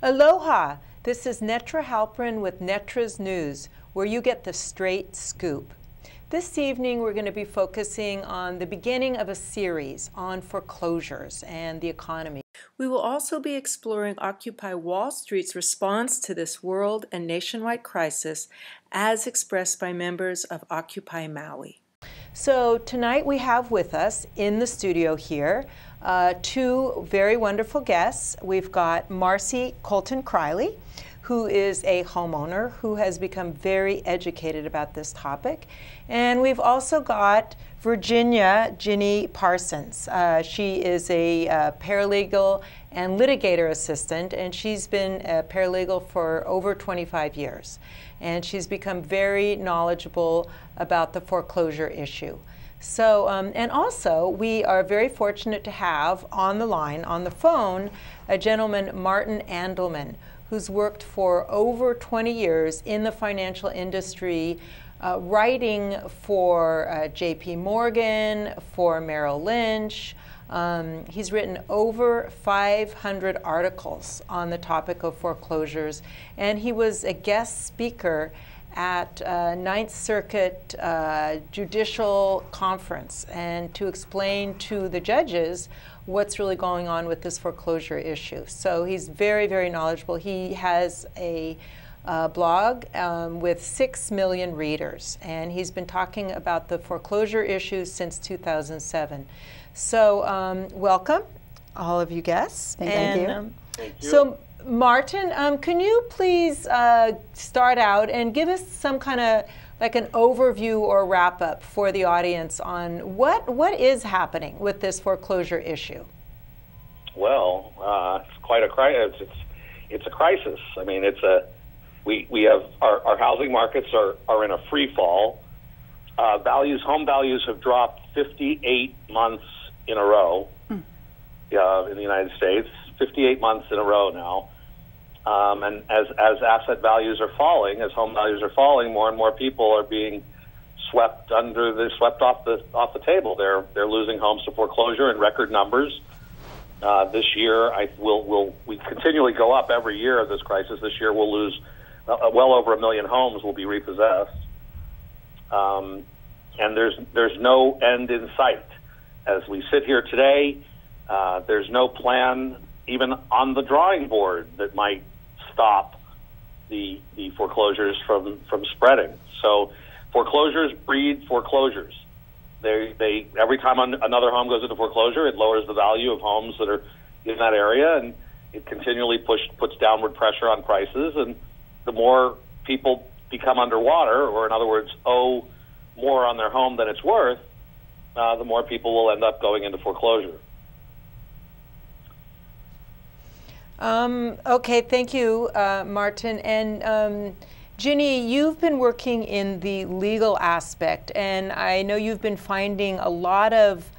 Aloha! This is Netra Halperin with Netra's News, where you get the straight scoop. This evening we're going to be focusing on the beginning of a series on foreclosures and the economy. We will also be exploring Occupy Wall Street's response to this world and nationwide crisis as expressed by members of Occupy Maui. So tonight we have with us in the studio here two very wonderful guests. We've got Marcy Colton-Criley, who is a homeowner who has become very educated about this topic. And we've also got Virginia Ginny Parsons. She is a paralegal and litigator assistant, and she's been a paralegal for over 25 years. And she's become very knowledgeable about the foreclosure issue. So, and also, we are very fortunate to have on the line, on the phone, a gentleman, Martin Andelman, who's worked for over 20 years in the financial industry, writing for JP Morgan, for Merrill Lynch. He's written over 500 articles on the topic of foreclosures, and he was a guest speaker at Ninth Circuit Judicial Conference, and to explain to the judges what's really going on with this foreclosure issue. So he's very, very knowledgeable. He has a blog with 6 million readers, and he's been talking about the foreclosure issues since 2007. So welcome, all of you guests. Thank you. Thank you. So Martin, can you please start out and give us some kind of like an overview or wrap up for the audience on what is happening with this foreclosure issue? Well, it's quite a crisis. It's a crisis. I mean, we have our housing markets are in a free fall. Home values have dropped 58 months in a row in the United States. 58 months in a row now. And as asset values are falling, as home values are falling, more and more people are being swept off the table. They're losing homes to foreclosure in record numbers. This year, we continually go up every year of this crisis. This year, we'll lose well over 1 million homes will be repossessed, and there's no end in sight. As we sit here today, there's no plan even on the drawing board that might stop the foreclosures from spreading. So foreclosures breed foreclosures. They every time another home goes into foreclosure, it lowers the value of homes that are in that area, and it continually puts downward pressure on prices. And the more people become underwater, or in other words, owe more on their home than it's worth, the more people will end up going into foreclosure. Okay, thank you, Martin. And Ginny, you've been working in the legal aspect, and I know you've been finding a lot of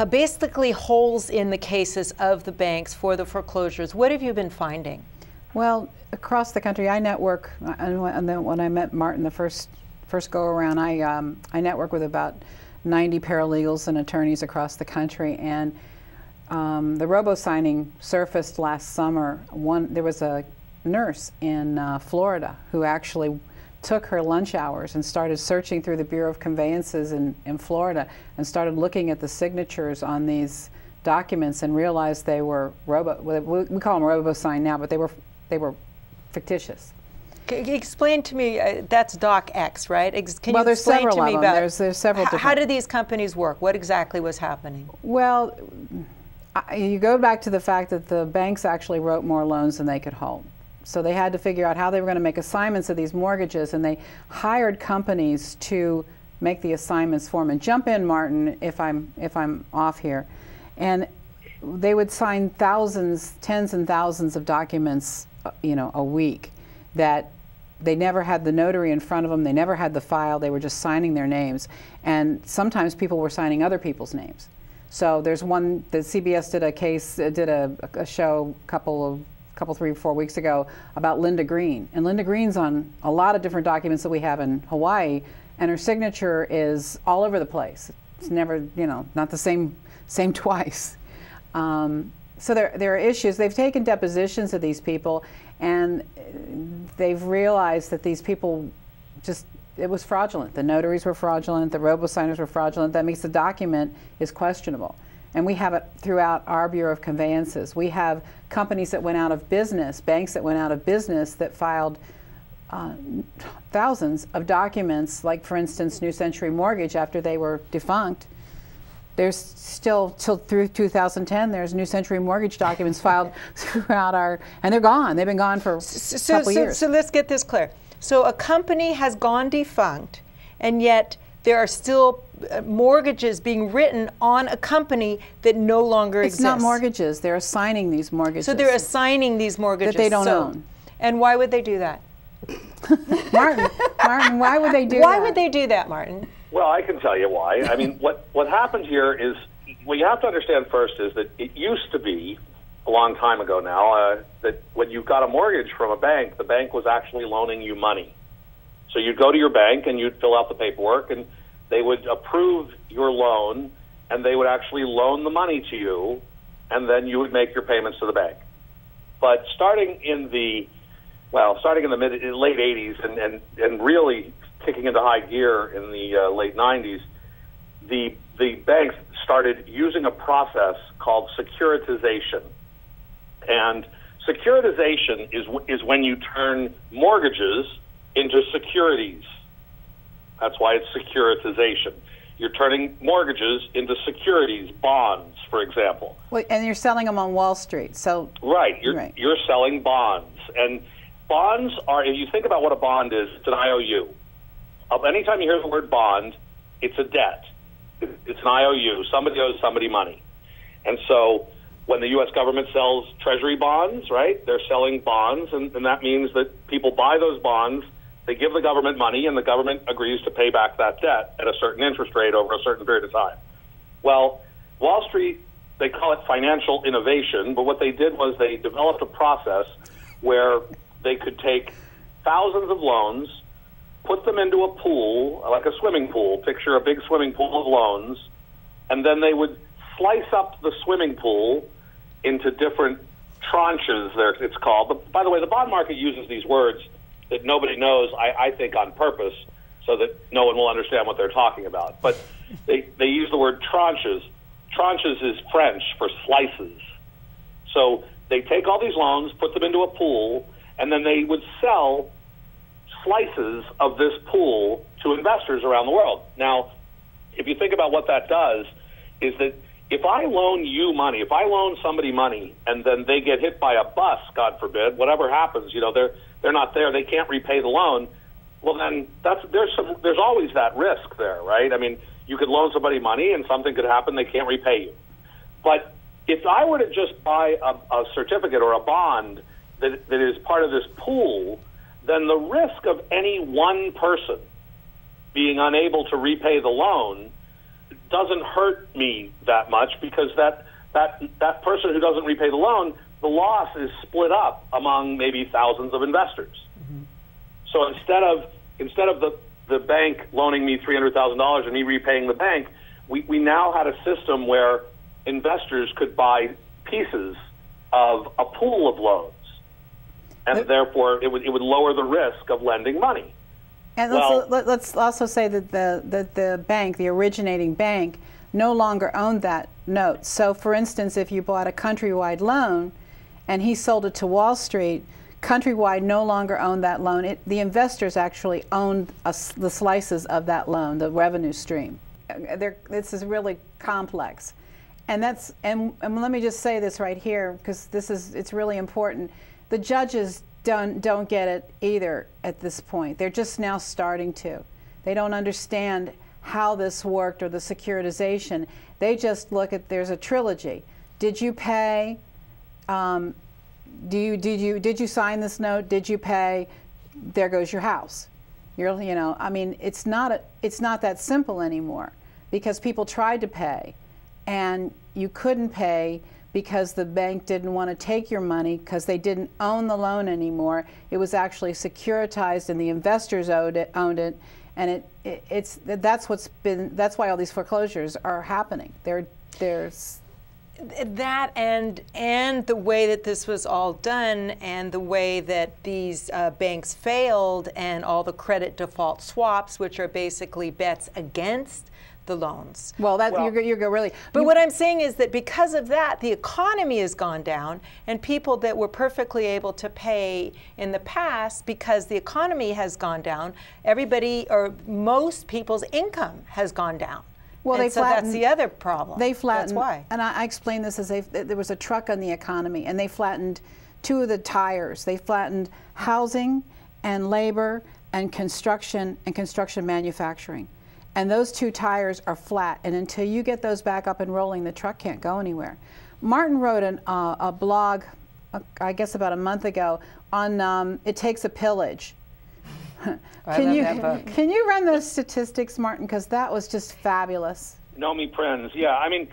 basically holes in the cases of the banks for the foreclosures. What have you been finding? Well, across the country, I network, and then when I met Martin the first go around, I network with about 90 paralegals and attorneys across the country, and the robo-signing surfaced last summer. There was a nurse in Florida who actually took her lunch hours and started searching through the Bureau of Conveyances in Florida and started looking at the signatures on these documents and realized they were we call them robo-sign now, but they were fictitious. Explain to me, that's Doc X, right? Can well, you there's explain several to me of them. about There's several different. How do these companies work? What exactly was happening? Well, you go back to the fact that the banks actually wrote more loans than they could hold. So they had to figure out how they were going to make assignments of these mortgages, and they hired companies to make the assignments for them. And jump in, Martin, if I'm off here. And they would sign thousands, tens and thousands of documents, a week that they never had the notary in front of them. They never had the file. They were just signing their names. And sometimes people were signing other people's names. So there's one, the CBS did a show a couple 3 or 4 weeks ago about Linda Green. And Linda Green's on a lot of different documents that we have in Hawaii, and her signature is all over the place. It's never, not the same twice. So there are issues. They've taken depositions of these people, and they've realized that these people it was fraudulent. The notaries were fraudulent, the robo-signers were fraudulent. That means the document is questionable. And we have it throughout our Bureau of Conveyances. We have companies that went out of business, banks that went out of business that filed thousands of documents, like for instance New Century Mortgage, after they were defunct. There's still, till through 2010, there's New Century Mortgage documents filed throughout and they're gone. They've been gone for a couple years. So let's get this clear. So a company has gone defunct, and yet there are still mortgages being written on a company that no longer exists. It's not mortgages. They're assigning these mortgages. So they're assigning these mortgages. That they don't own. And why would they do that? Martin, why would they do that? Why would they do that, Martin? Well, I can tell you why. I mean, what happened here is, what you have to understand first is that it used to be, a long time ago now, that when you got a mortgage from a bank, the bank was actually loaning you money. So you'd go to your bank and you'd fill out the paperwork, and they would approve your loan, and they would actually loan the money to you, and then you would make your payments to the bank. But starting in the late 80s and really kicking into high gear in the late 90s, the banks started using a process called securitization. And securitization is when you turn mortgages into securities. That's why it's securitization. You're turning mortgages into securities, bonds, for example. Well, and you're selling them on Wall Street. So right, you're selling bonds. And bonds are, if you think about what a bond is, it's an IOU. Anytime you hear the word bond, it's a debt. It's an IOU. Somebody owes somebody money. And so when the U.S. government sells treasury bonds, right, they're selling bonds, and that means that people buy those bonds, they give the government money, and the government agrees to pay back that debt at a certain interest rate over a certain period of time. Well, Wall Street, they call it financial innovation, but what they did was they developed a process where they could take thousands of loans, put them into a pool, like a swimming pool, picture a big swimming pool of loans, and then they would slice up the swimming pool into different tranches, it's called. But by the way, the bond market uses these words that nobody knows, I think on purpose, so that no one will understand what they're talking about. But they use the word tranches. Tranches is French for slices. So they take all these loans, put them into a pool, and then they would sell slices of this pool to investors around the world. Now, if you think about what that does, is that if I loan you money, if I loan somebody money, and then they get hit by a bus, God forbid, whatever happens, they're not there, they can't repay the loan, well then there's always that risk there, right? I mean, you could loan somebody money and something could happen, they can't repay you. But if I were to just buy a certificate or a bond that is part of this pool, then the risk of any one person being unable to repay the loan doesn't hurt me that much, because that person who doesn't repay the loan, the loss is split up among maybe thousands of investors. Mm-hmm. So instead of the bank loaning me $300,000 and me repaying the bank, we now had a system where investors could buy pieces of a pool of loans, and therefore it would lower the risk of lending money. And let's also say that the bank, the originating bank, no longer owned that note. So, for instance, if you bought a Countrywide loan and he sold it to Wall Street, Countrywide no longer owned that loan. The investors actually owned the slices of that loan, the revenue stream. This is really complex. And let me just say this right here, because it's really important. The judges don't get it either at this point. They're just now starting to. They don't understand how this worked or the securitization. They just look at, there's a trilogy. Did you pay? Did you sign this note? Did you pay? There goes your house. I mean, it's not that simple anymore, because people tried to pay and you couldn't pay because the bank didn't want to take your money because they didn't own the loan anymore. It was actually securitized and the investors owned it, and that's why all these foreclosures are happening. That and the way that this was all done, and the way that these banks failed, and all the credit default swaps, which are basically bets against the loans. Well, you're really. But what I'm saying is that because of that, the economy has gone down, and people that were perfectly able to pay in the past, because the economy has gone down, everybody or most people's income has gone down. Well, and so that's the other problem. They flattened. That's why. And I explained this as there was a truck on the economy, and they flattened two of the tires. They flattened housing and labor and construction manufacturing. And those two tires are flat, and until you get those back up and rolling, the truck can't go anywhere. Martin wrote a blog, I guess about a month ago, on It Takes a Pillage. I love that book. Can you run those statistics, Martin? Because that was just fabulous. Nomi Prinz, yeah. I mean,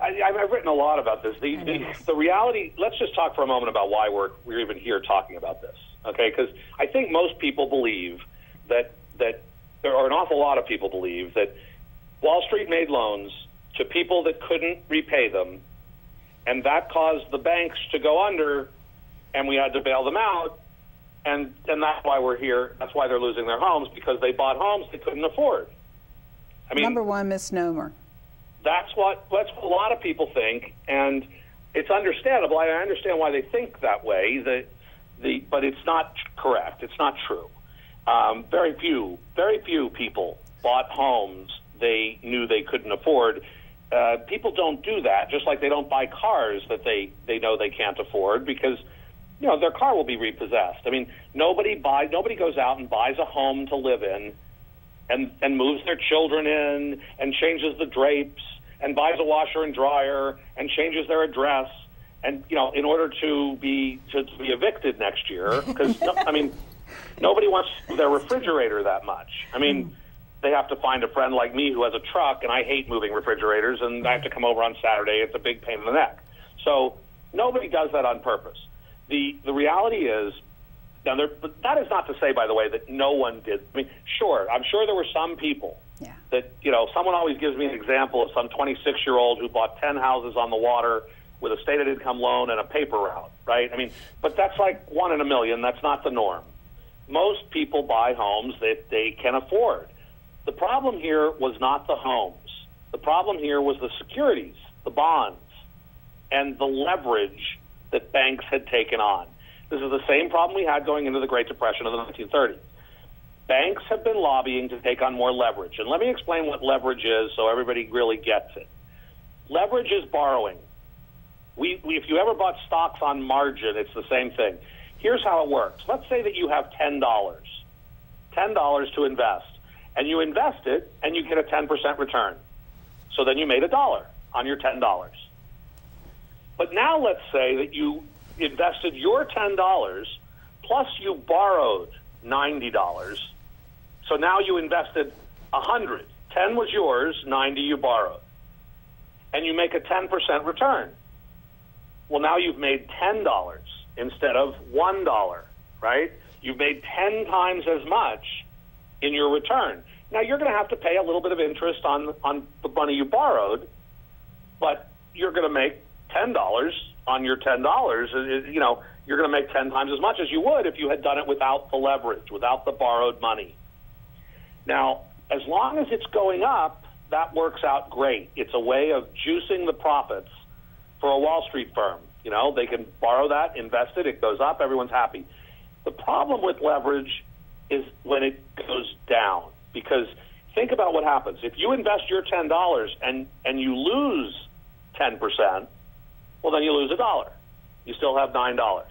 I've written a lot about this. The reality, let's just talk for a moment about why we're even here talking about this, okay? Because I think most people believe that there are an awful lot of people believe that Wall Street made loans to people that couldn't repay them, and that caused the banks to go under, and we had to bail them out, and that's why we're here. That's why they're losing their homes, because they bought homes they couldn't afford. I mean, number one misnomer. That's what a lot of people think, and it's understandable. I understand why they think that way. But it's not correct. It's not true. Very few people bought homes they knew they couldn't afford. People don't do that, just like they don't buy cars that they know they can't afford, because their car will be repossessed. I mean, nobody goes out and buys a home to live in and moves their children in and changes the drapes and buys a washer and dryer and changes their address and in order to be evicted next year, because I mean, nobody wants their refrigerator that much. I mean, they have to find a friend like me who has a truck, and I hate moving refrigerators, and I have to come over on Saturday. It's a big pain in the neck. So nobody does that on purpose. The reality is, but that is not to say, by the way, that no one did. I mean, sure, I'm sure there were some people that, someone always gives me an example of some 26-year-old who bought 10 houses on the water with a stated income loan and a paper route, right? I mean, but that's like 1 in a million. That's not the norm. Most people buy homes that they can afford. The problem here was not the homes. The problem here was the securities, the bonds, and the leverage that banks had taken on. This is the same problem we had going into the Great Depression of the 1930s. Banks have been lobbying to take on more leverage. And let me explain what leverage is so everybody really gets it. Leverage is borrowing. If you ever bought stocks on margin, it's the same thing. Here's how it works. Let's say that you have $10 to invest, and you invest it, and you get a 10% return. So then you made $1 on your $10. But now let's say that you invested your $10, plus you borrowed $90. So now you invested $100. 10 was yours, 90 you borrowed. And you make a 10% return. Well, now you've made $10 instead of $1, right? You've made 10 times as much in your return. Now, you're going to have to pay a little bit of interest on the money you borrowed, but you're going to make $10 on your $10. You're going to make 10 times as much as you would if you had done it without the leverage, without the borrowed money. Now, as long as it's going up, that works out great. It's a way of juicing the profits for a Wall Street firm. They can borrow that, invest it, it goes up, everyone's happy. The problem with leverage is when it goes down, because think about what happens. If you invest your $10 and you lose 10%, well, then you lose $1. You still have $9.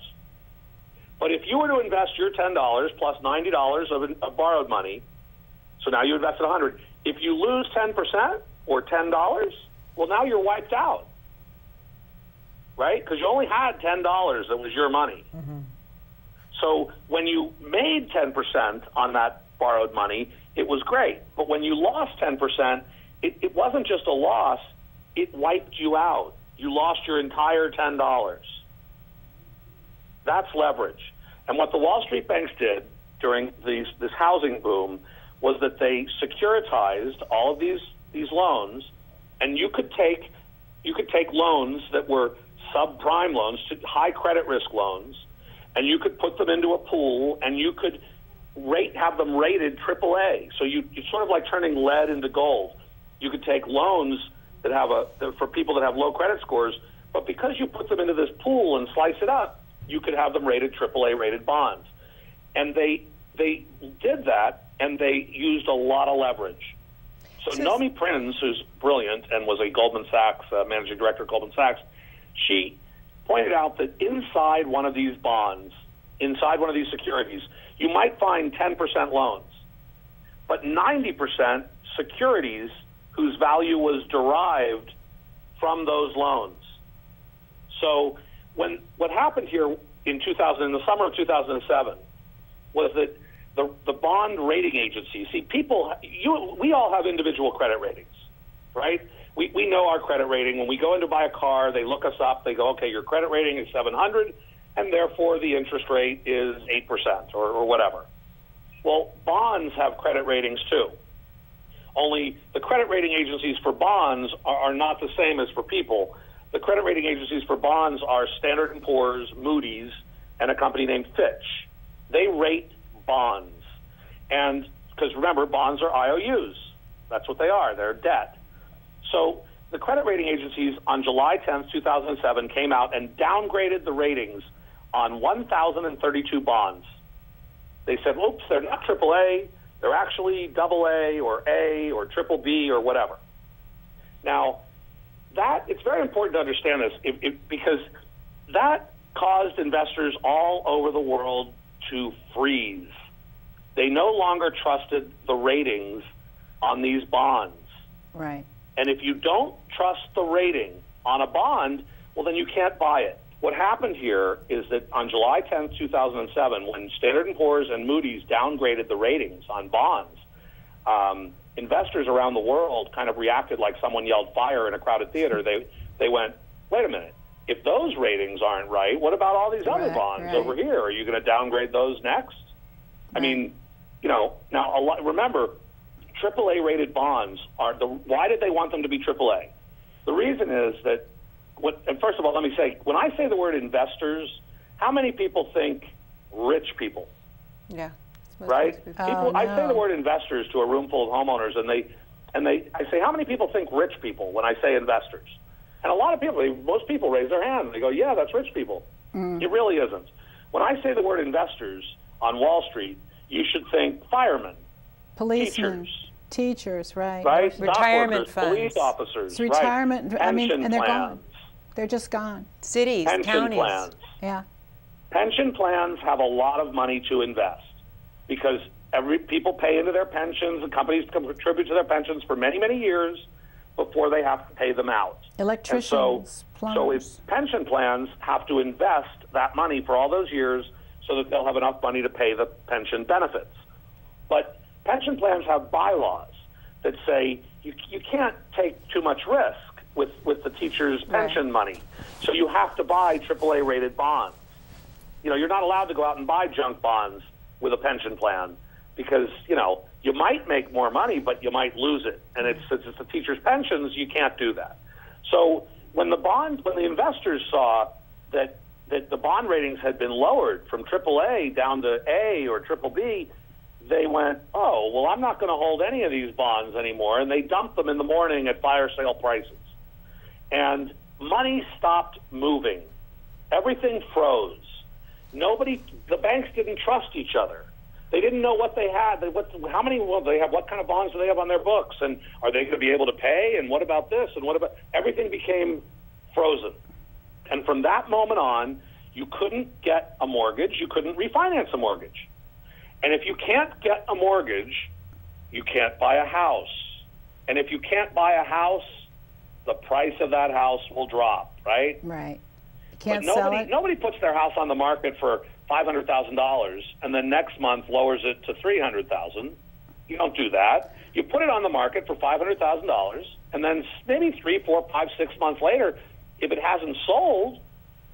But if you were to invest your $10 plus $90 of borrowed money, so now you invested $100. If you lose 10% or $10, well, now you're wiped out, right? Because you only had $10 that was your money. Mm-hmm. So when you made 10% on that borrowed money, it was great. But when you lost 10%, it wasn't just a loss, it wiped you out. You lost your entire $10. That's leverage. And what the Wall Street banks did during this housing boom was that they securitized all of these loans, and you could take you could take loans that were subprime loans to high credit risk loans, and you could put them into a pool, and you could have them rated AAA. So it's sort of like turning lead into gold. You could take loans that for people that have low credit scores, but because you put them into this pool and slice it up, you could have them rated AAA rated bonds. And they did that, and they used a lot of leverage. So Nomi Prinz, who's brilliant and was a Goldman Sachs managing director of Goldman Sachs, she pointed out that inside one of these bonds, inside one of these securities, you might find 10% loans, but 90% securities whose value was derived from those loans. So what happened here in the summer of 2007 was that the bond rating agencies, see, we all have individual credit ratings, right? We know our credit rating. When we go in to buy a car, they look us up. They go, okay, your credit rating is 700, and therefore the interest rate is 8% or whatever. Well, bonds have credit ratings too. Only the credit rating agencies for bonds are not the same as for people. The credit rating agencies for bonds are Standard & Poor's, Moody's, and a company named Fitch. They rate bonds. And because remember, bonds are IOUs. That's what they are. They're debt. So the credit rating agencies on July 10th, 2007 came out and downgraded the ratings on 1,032 bonds. They said, oops, they're not AAA. They're actually AA or A or triple B or whatever. Now, it's very important to understand this because that caused investors all over the world to freeze. They no longer trusted the ratings on these bonds. Right. And if you don't trust the rating on a bond, well, then you can't buy it. What happened here is that on July 10th, 2007, when Standard & Poor's and Moody's downgraded the ratings on bonds, investors around the world kind of reacted like someone yelled fire in a crowded theater. They went, wait a minute, if those ratings aren't right, what about all these other bonds over here? Are you going to downgrade those next? I mean, now remember, AAA rated bonds why did they want them to be AAA? The reason is that, and first of all, let me say, when I say the word investors, how many people think rich people? Yeah. Right? I say the word investors to a room full of homeowners, and I say, how many people think rich people when I say investors? And a lot of people, most people raise their hand. They go, yeah, that's rich people. It really isn't. When I say the word investors on Wall Street, you should think firemen, policemen, teachers, right? Right? Retirement Stock workers, funds. police officers, it's retirement. right? I mean, Pension and they're plans. gone. They're just gone. Cities, Pension counties. plans. Yeah. Pension plans have a lot of money to invest because people pay into their pensions and companies contribute to their pensions for many, many years before they have to pay them out. Electricians, plumbers. So if pension plans have to invest that money for all those years so that they'll have enough money to pay the pension benefits. But pension plans have bylaws that say you can't take too much risk with the teacher's pension money. So you have to buy AAA rated bonds. You're not allowed to go out and buy junk bonds with a pension plan because, you might make more money, but you might lose it. And since it's the teacher's pensions, you can't do that. So when the investors saw that the bond ratings had been lowered from AAA down to A or triple B, they went, oh, well, I'm not going to hold any of these bonds anymore. And they dumped them in the morning at fire sale prices. And money stopped moving. Everything froze. The banks didn't trust each other. They didn't know what they had. What kind of bonds do they have on their books? And are they going to be able to pay? And what about this? And what about everything became frozen. And from that moment on, you couldn't get a mortgage. You couldn't refinance a mortgage. And if you can't get a mortgage, you can't buy a house. And if you can't buy a house, the price of that house will drop, right? Right. But nobody puts their house on the market for $500,000 and then next month lowers it to $300,000. You don't do that. You put it on the market for $500,000, and then maybe 3, 4, 5, 6 months later, if it hasn't sold,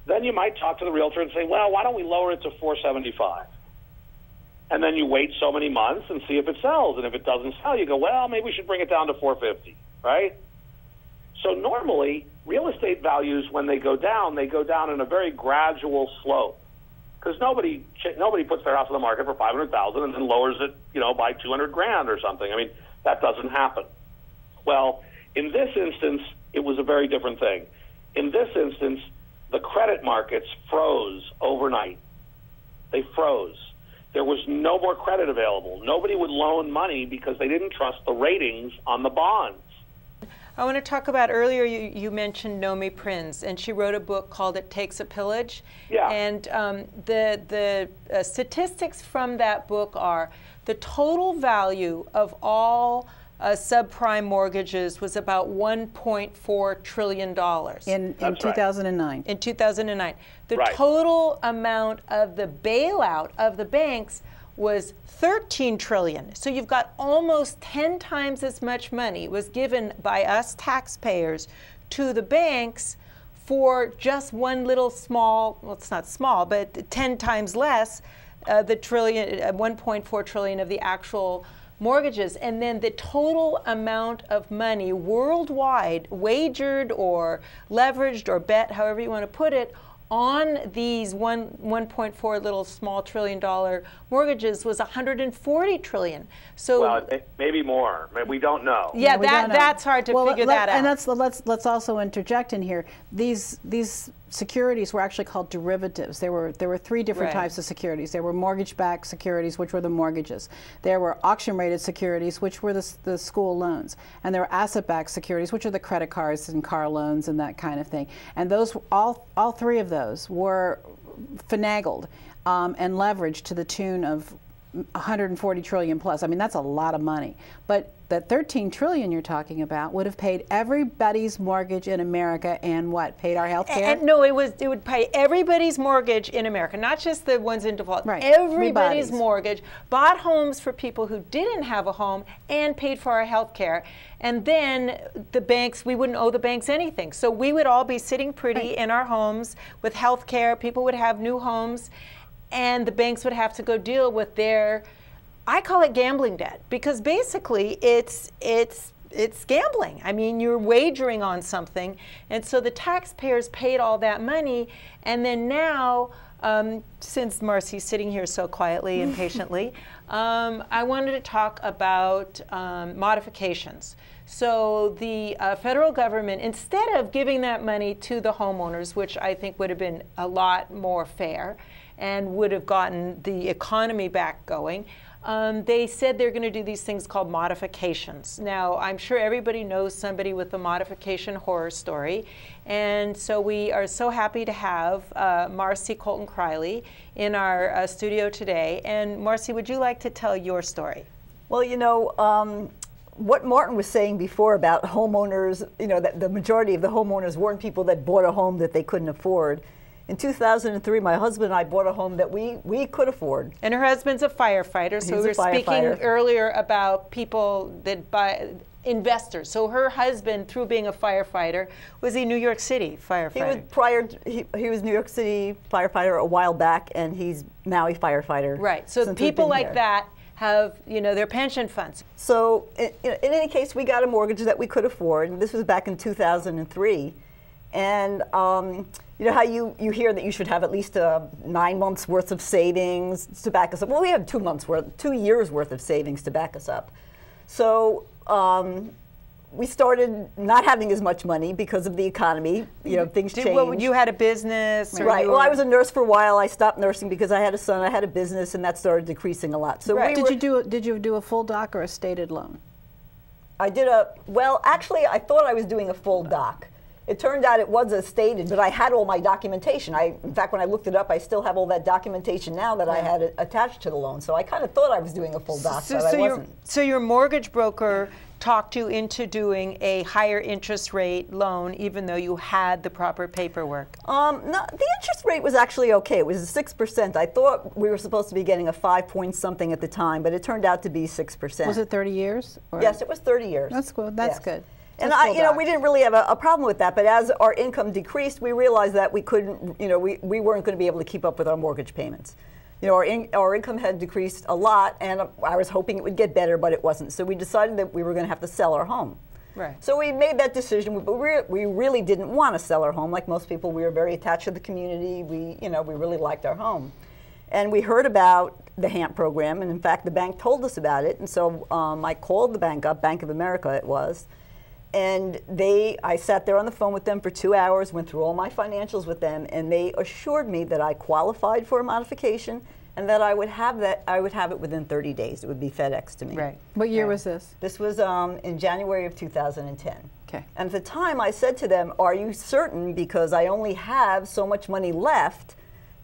then you might talk to the realtor and say, well, why don't we lower it to $475,000? And then you wait so many months and see if it sells. And if it doesn't sell, you go, well, maybe we should bring it down to $450,000, right? So normally, real estate values, when they go down in a very gradual slope. Because nobody puts their house on the market for $500,000 and then lowers it, by $200,000 or something. I mean, that doesn't happen. Well, in this instance, it was a very different thing. In this instance, the credit markets froze overnight. They froze. There was no more credit available. Nobody would loan money because they didn't trust the ratings on the bonds. I want to talk about earlier, you mentioned Nomi Prinz, and she wrote a book called It Takes a Pillage. Yeah. And the statistics from that book are the total value of all subprime mortgages was about $1.4 trillion. In 2009. In 2009. The Right. total amount of the bailout of the banks was $13 trillion. So you've got almost 10 times as much money was given by us taxpayers to the banks for just one little small, well, it's not small, but 10 times less, the trillion, 1.4 trillion of the actual mortgages. And then the total amount of money worldwide, wagered or leveraged or bet, however you want to put it, on these 1.4 little small $1 trillion mortgages was 140 trillion. So well, maybe more. We don't know. Yeah, we don't know. that's hard to figure that out. And let's also interject in here. These securities were actually called derivatives. There were three different Right. types of securities. There were mortgage-backed securities, which were the mortgages. There were auction-rated securities, which were the school loans. And there were asset-backed securities, which are the credit cards and car loans and that kind of thing. And those, all three of those were finagled and leveraged to the tune of 140 trillion plus. I mean, that's a lot of money. But that 13 trillion you're talking about would have paid everybody's mortgage in America and what? Paid our health care? No, it would pay everybody's mortgage in America, not just the ones in default. Right. Everybody's mortgage, bought homes for people who didn't have a home, and paid for our health care. And then the banks, we wouldn't owe the banks anything. So we would all be sitting pretty in our homes with health care. People would have new homes, and the banks would have to go deal with their, I call it gambling debt, because basically it's gambling. I mean, you're wagering on something, and so the taxpayers paid all that money, and then now, since Marcy's sitting here so quietly and patiently, I wanted to talk about modifications. So the federal government, instead of giving that money to the homeowners, which I think would have been a lot more fair and would have gotten the economy back going, they said they're going to do these things called modifications. Now, I'm sure everybody knows somebody with a modification horror story, and so we are so happy to have Marcy Colton-Criley in our studio today. And Marcy, would you like to tell your story? Well, what Martin was saying before about homeowners, that the majority of the homeowners weren't people that bought a home that they couldn't afford. In 2003, my husband and I bought a home that we could afford. And her husband's a firefighter, so we were speaking earlier about people that buy, investors. So her husband, through being a firefighter, was a New York City firefighter. He was New York City firefighter a while back, and he's Maui firefighter. Right, so people like that have, their pension funds. So in any case, we got a mortgage that we could afford. This was back in 2003. And you know how you hear that you should have at least 9 months worth of savings to back us up. Well, we had 2 years worth of savings to back us up. So we started not having as much money because of the economy. Things changed. Well, you had a business, right? Well, I was a nurse for a while. I stopped nursing because I had a son. I had a business, and that started decreasing a lot. So right. Did you do a full doc or a stated loan? I did well, actually, I thought I was doing a full doc. It turned out it was a stated, but I had all my documentation. In fact, when I looked it up, I still have all that documentation now that I had attached to the loan. So I kind of thought I was doing a full doc, but I wasn't. So your mortgage broker talked you into doing a higher interest rate loan, even though you had the proper paperwork? No, the interest rate was actually okay. It was 6%. I thought we were supposed to be getting a 5 point something at the time, but it turned out to be 6%. Was it 30 years? Or? Yes, it was 30 years. That's good. That's good. And we didn't really have a problem with that, but as our income decreased, we realized that we couldn't, we weren't going to be able to keep up with our mortgage payments. Our income had decreased a lot, and I was hoping it would get better, but it wasn't. So we decided that we were going to have to sell our home. Right. So we made that decision, but we really didn't want to sell our home. Like most people, we were very attached to the community. We really liked our home. And we heard about the HAMP program, and in fact, the bank told us about it. And so I called the bank up, Bank of America it was, and I sat there on the phone with them for 2 hours, went through all my financials with them, and they assured me that I qualified for a modification and that I would have it within 30 days. It would be FedEx to me. Right. What year was this? This was in January of 2010. Okay. And at the time, I said to them, "Are you certain? Because I only have so much money left.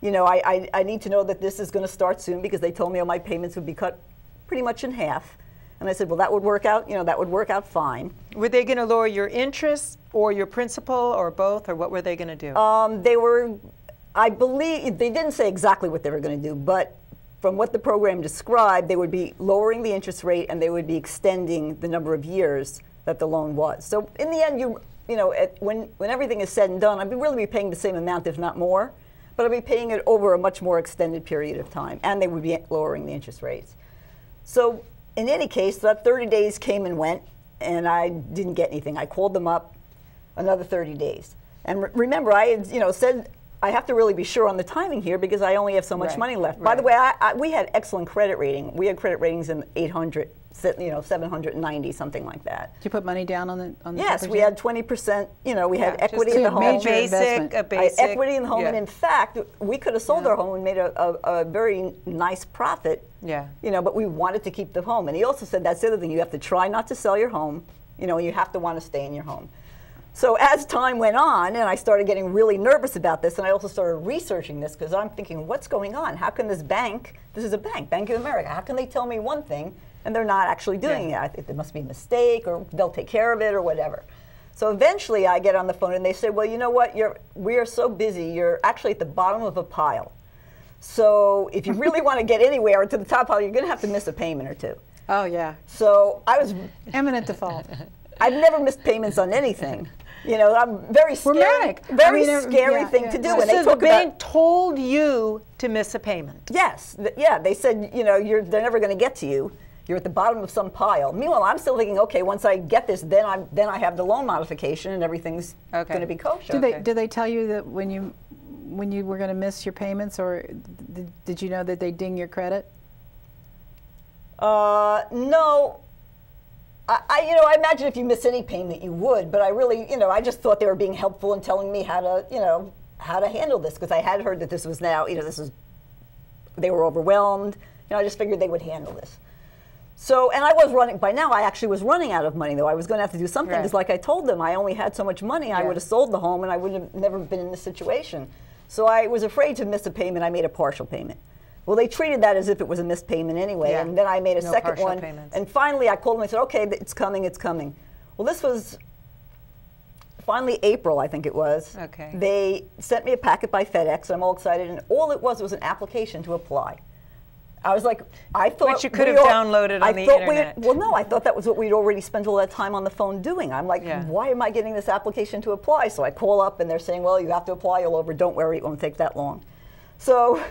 I need to know that this is going to start soon," because they told me all my payments would be cut pretty much in half. And I said, "Well, that would work out. That would work out fine." Were they going to lower your interest or your principal or both, or what were they going to do? They were. I believe they didn't say exactly what they were going to do, but from what the program described, they would be lowering the interest rate and they would be extending the number of years that the loan was. So in the end, when everything is said and done, I'd really be paying the same amount, if not more, but I'd be paying it over a much more extended period of time, and they would be lowering the interest rates. So in any case, that 30 days came and went, and I didn't get anything. I called them up, another 30 days. And remember, I had said, I have to really be sure on the timing here because I only have so much money left. By the way, we had excellent credit rating. We had credit ratings in 800, 790, something like that. Did you put money down on the Yes, property? we had 20%. We had equity in the home. major A basic. Equity in the home, and in fact, we could have sold our home and made a very nice profit. Yeah. But we wanted to keep the home. And he also said that's the other thing. You have to try not to sell your home. You have to want to stay in your home. So as time went on, and I started getting really nervous about this, and I also started researching this because I'm thinking, what's going on? How can this is a bank, Bank of America, how can they tell me one thing and they're not actually doing it? I think there must be a mistake, or they'll take care of it, or whatever. So eventually I get on the phone and they say, well, you know what, we are so busy, you're actually at the bottom of a pile. So if you really want to get anywhere or to the top pile, you're going to have to miss a payment or two. Oh, yeah. So I was Imminent default. I've never missed payments on anything. I'm very scary. Manic. Very scary thing to do. So, And they the talk bank about, told you to miss a payment. yes, they said, they're never going to get to you. You're at the bottom of some pile. Meanwhile, I'm still thinking, okay, once I get this, then I have the loan modification and everything's going to be kosher. Did they tell you that when you were going to miss your payments, or did you know that they ding your credit? No. I imagine if you miss any payment, you would, but I really, I just thought they were being helpful and telling me how to handle this, because I had heard that this was now, they were overwhelmed. I just figured they would handle this. So, and I was running, by now I actually was running out of money, though. I was going to have to do something, because like I told them, I only had so much money, I would have sold the home and I would have never been in this situation. So I was afraid to miss a payment. I made a partial payment. Well, they treated that as if it was a missed payment anyway, and then I made a second one. And finally, I called them and said, okay, it's coming, it's coming. Well, this was finally April, I think it was. Okay. They sent me a packet by FedEx, I'm all excited, and all it was an application to apply. I was like, I thought... Which you could have downloaded on the internet. Well, no, I thought that was what we'd already spent all that time on the phone doing. I'm like, why am I getting this application to apply? So I call up, and they're saying, well, you have to apply all over. Don't worry, it won't take that long. So,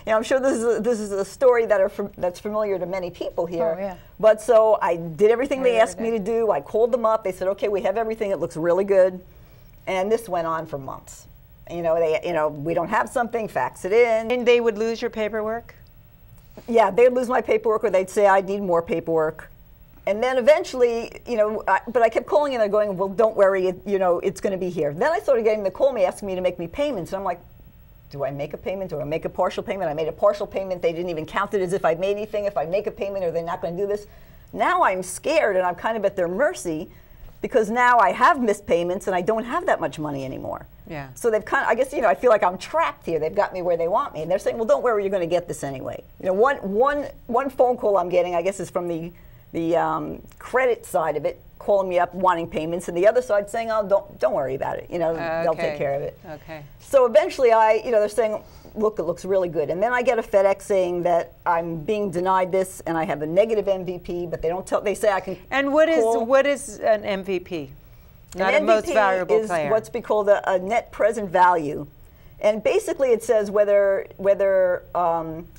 I'm sure this is a story that's familiar to many people here. Oh, yeah. But so I did everything they asked me to do. I called them up. They said, okay, we have everything. It looks really good. And this went on for months. We don't have something, fax it in. And they would lose your paperwork? Yeah, they'd lose my paperwork, or they'd say I need more paperwork. And then eventually, but I kept calling and they're going, well, don't worry, it's going to be here. Then I started getting the call me asking me to make me payments. And I'm like, do I make a payment? Do I make a partial payment? I made a partial payment. They didn't even count it as if I made anything. If I make a payment, are they not going to do this? Now I'm scared, and I'm kind of at their mercy, because now I have missed payments and I don't have that much money anymore. Yeah. So they've I guess, I feel like I'm trapped here. They've got me where they want me. And they're saying, well, don't worry, you're going to get this anyway. One phone call I'm getting, I guess, is from the credit side of it, calling me up wanting payments, and the other side saying, oh, don't worry about it. They'll take care of it. Okay. So eventually they're saying, look, it looks really good. And then I get a FedEx saying that I'm being denied this and I have a negative MVP, but they say I can And what is an MVP? Not a most valuable player. Is what's called a net present value. And basically it says whether